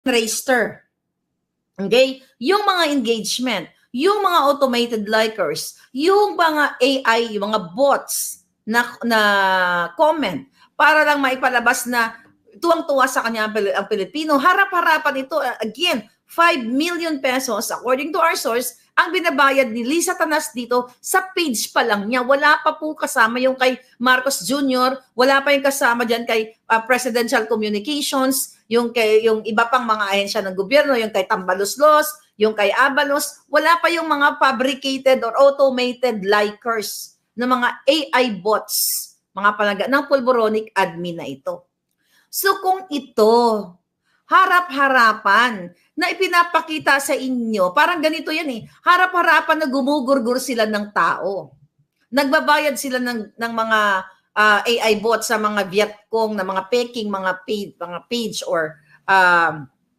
Tracer. Okay? Yung mga engagement, yung mga automated likers, yung mga AI, yung mga bots na comment para lang maipalabas na tuwang-tuwa sa kanya ang Pilipino. Harap-harapan ito. Again, 5 million pesos according to our source ang binabayad ni Lisa Tanas dito sa page pa lang niya. Wala pa po kasama yung kay Marcos Jr., wala pa yung kasama dyan kay Presidential Communications, yung iba pang mga ahensya ng gobyerno, yung kay Tambaloslos, yung kay Abalos, wala pa yung mga fabricated or automated likers ng mga AI bots, mga palaga ng pulboronic admin na ito. So kung ito, harap-harapan na ipinapakita sa inyo, parang ganito yan eh, harap-harapan na gumugurgur sila ng tao. Nagbabayad sila ng mga AI bots sa mga Vietcong, na mga peking, mga page or